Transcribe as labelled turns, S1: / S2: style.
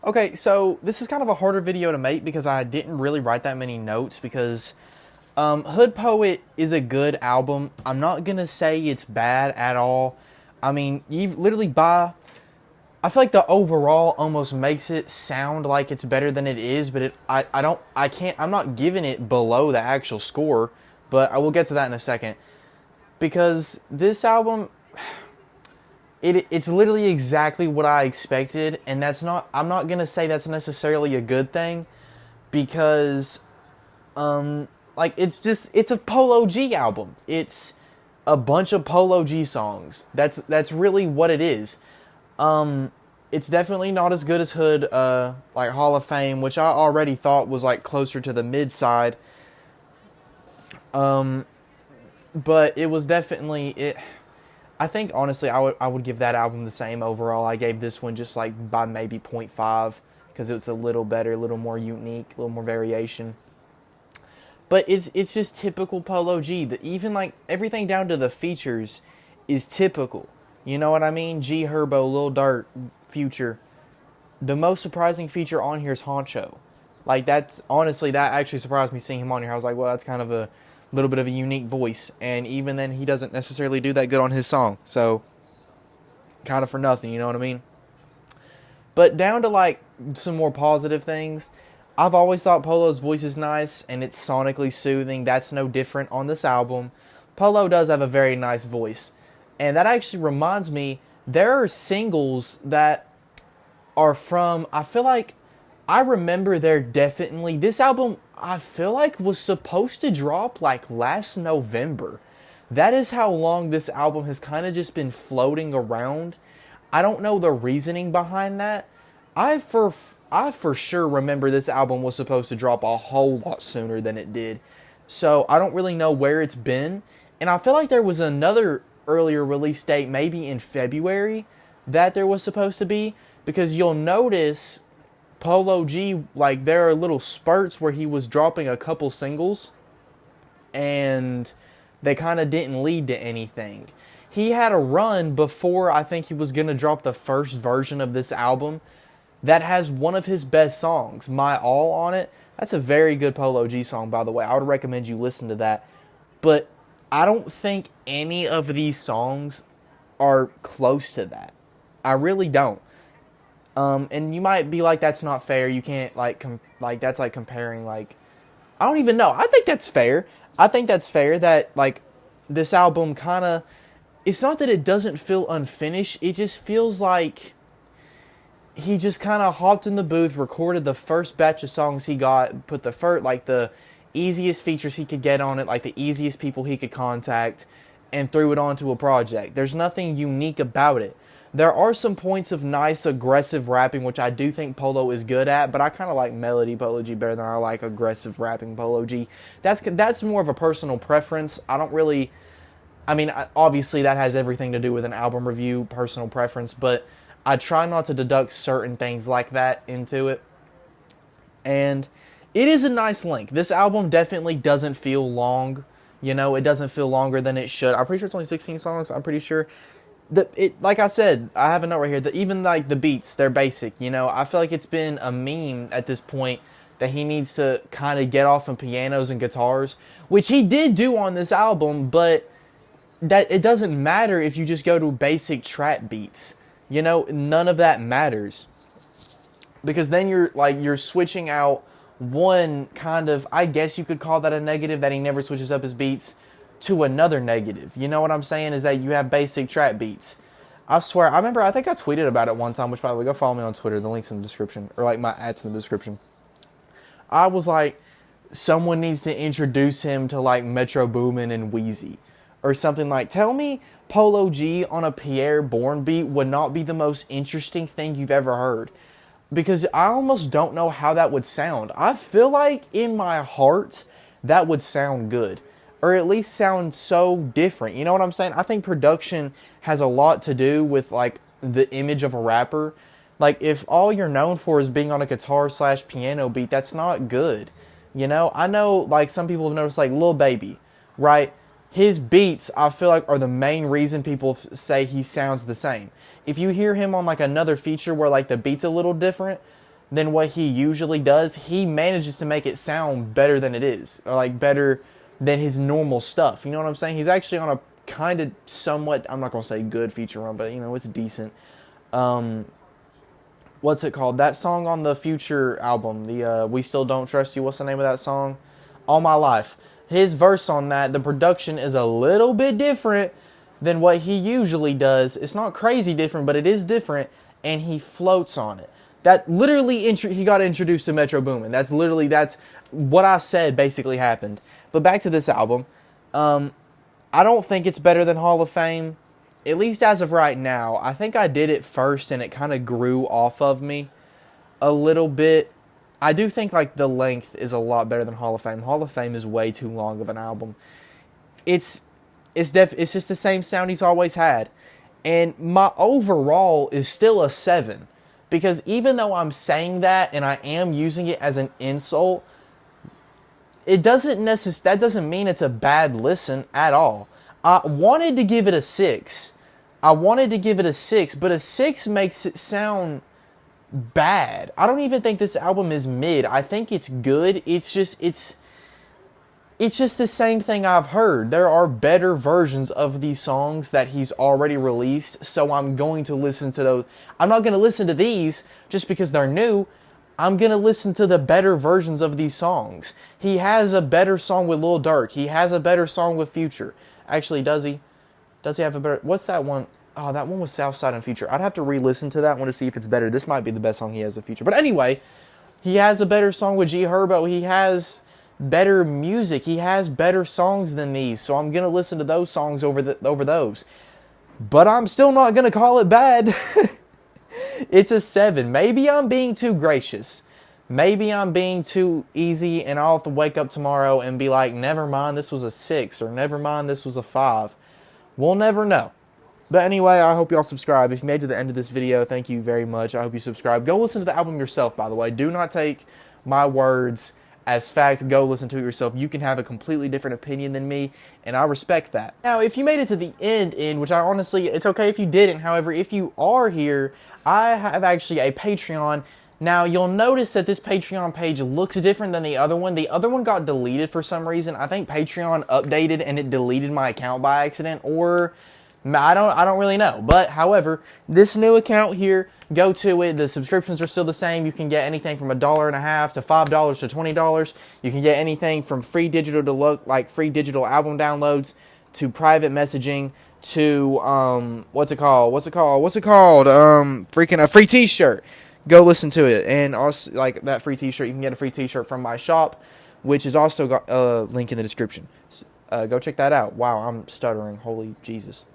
S1: Okay, so this is kind of a harder video to make because I didn't really write that many notes because Hood Poet is a good album. I'm not going to say it's bad at all. I mean, you literally buy... I feel like the overall almost makes it sound like it's better than it is, but I'm not giving it below the actual score, but I will get to that in a second. Because this album, it's literally exactly what I expected, and I'm not gonna say that's necessarily a good thing, because, it's a Polo G album. It's a bunch of Polo G songs. That's really what it is. It's definitely not as good as Hood, Hall of Fame, which I already thought was, closer to the mid side. But it was definitely... I think, honestly, I would give that album the same overall. I gave this one just, by maybe 0.5, because it was a little better, a little more unique, a little more variation. But it's just typical Polo G. Even, everything down to the features is typical. You know what I mean? G Herbo, Lil Durk, Future. The most surprising feature on here is Honcho. Honestly, that actually surprised me seeing him on here. I was like, well, that's kind of a little bit of a unique voice. And even then, he doesn't necessarily do that good on his song. So, kind of for nothing, you know what I mean? But down to, some more positive things. I've always thought Polo's voice is nice, and it's sonically soothing. That's no different on this album. Polo does have a very nice voice. And that actually reminds me, there are singles that are from, I remember this album, I feel like was supposed to drop last November. That is how long this album has kind of just been floating around. I don't know the reasoning behind that. I for sure remember this album was supposed to drop a whole lot sooner than it did. So I don't really know where it's been. And I feel like there was another earlier release date, maybe in February, that there was supposed to be, because you'll notice Polo G, there are little spurts where he was dropping a couple singles and they kind of didn't lead to anything. He had a run before I think he was going to drop the first version of this album that has one of his best songs, My All, on it. That's a very good Polo G song, by the way. I would recommend you listen to that. But I don't think any of these songs are close to that. I really don't. And you might be like, that's not fair. You can't, that's comparing, I don't even know. I think that's fair. I think that's fair that, this album kind of... It's not that it doesn't feel unfinished. It just feels like he just kind of hopped in the booth, recorded the first batch of songs he got, put the easiest features he could get on it, the easiest people he could contact, and threw it onto a project. There's nothing unique about it. There are some points of nice, aggressive rapping, which I do think Polo is good at, but I kind of like melody Polo G better than I like aggressive rapping Polo G. That's more of a personal preference. I don't really... I mean, obviously that has everything to do with an album review, personal preference, but I try not to deduct certain things like that into it. And it is a nice length. This album definitely doesn't feel long. You know, it doesn't feel longer than it should. I'm pretty sure it's only 16 songs. I'm pretty sure. Like I said, I have a note right here. Even the beats, they're basic. You know, I feel like it's been a meme at this point that he needs to kind of get off on pianos and guitars, which he did do on this album, but that it doesn't matter if you just go to basic trap beats. You know, none of that matters. Because then you're switching out one kind of, I guess you could call that a negative, that he never switches up his beats, to another negative. You know what I'm saying? Is that you have basic trap beats. I swear, I think I tweeted about it one time, which, by the way, go follow me on Twitter. The link's in the description. Or, my @'s in the description. I was like, someone needs to introduce him to, Metro Boomin and Wheezy. Or something tell me Polo G on a Pierre Bourne beat would not be the most interesting thing you've ever heard. Because I almost don't know how that would sound. I feel like in my heart that would sound good. Or at least sound so different. You know what I'm saying? I think production has a lot to do with the image of a rapper. If all you're known for is being on a guitar/piano beat, that's not good. You know? I know some people have noticed Lil Baby, right? His beats, I feel like, are the main reason people say he sounds the same. If you hear him on, another feature where, the beat's a little different, than what he usually does, he manages to make it sound better than it is, or like better than his normal stuff. You know what I'm saying? He's actually on a kind of somewhat, I'm not gonna say good feature run, but you know, it's decent. What's it called? That song on the Future album, the We Still Don't Trust You. What's the name of that song? All My Life. His verse on that, the production is a little bit different than what he usually does. It's not crazy different, but it is different, and he floats on it. That literally, he got introduced to Metro Boomin. That's what I said basically happened. But back to this album. I don't think it's better than Hall of Fame, at least as of right now. I think I did it first, and it kind of grew off of me a little bit. I do think like the length is a lot better than Hall of Fame. Hall of Fame is way too long of an album. It's just the same sound he's always had. And my overall is still a 7. Because even though I'm saying that and I am using it as an insult, that doesn't mean it's a bad listen at all. I wanted to give it a 6. But a 6 makes it sound bad. I don't even think this album is mid. I think it's good. It's just the same thing I've heard. There are better versions of these songs that he's already released, so I'm going to listen to those. I'm not going to listen to these just because they're new. I'm going to listen to the better versions of these songs. He has a better song with Lil Durk. He has a better song with Future. Actually, does he? Does he have a better... What's that one? Oh, that one was Southside and Future. I'd have to re-listen to that one to see if it's better. This might be the best song he has with Future. But anyway, he has a better song with G Herbo. He has better music. He has better songs than these. So I'm going to listen to those songs over those. But I'm still not going to call it bad. It's a 7. Maybe I'm being too gracious. Maybe I'm being too easy, and I'll have to wake up tomorrow and be like, never mind, this was a 6, or never mind, this was a 5. We'll never know. But anyway, I hope y'all subscribe. If you made it to the end of this video, thank you very much. I hope you subscribe. Go listen to the album yourself, by the way. Do not take my words as fact. Go listen to it yourself. You can have a completely different opinion than me, and I respect that. Now, if you made it to the end, which I honestly, it's okay if you didn't. However, if you are here, I have actually a Patreon. Now, you'll notice that this Patreon page looks different than the other one. The other one got deleted for some reason. I think Patreon updated and it deleted my account by accident, or I don't really know. But, however, this new account here, go to it. The subscriptions are still the same. You can get anything from $1.50 to $5 to $20. You can get anything from free digital free digital album downloads to private messaging to what's it called? Freaking a free T-shirt. Go listen to it. And also, like, that free T-shirt, you can get a free T-shirt from my shop, which has also got a link in the description. Go check that out. Wow, I'm stuttering. Holy Jesus.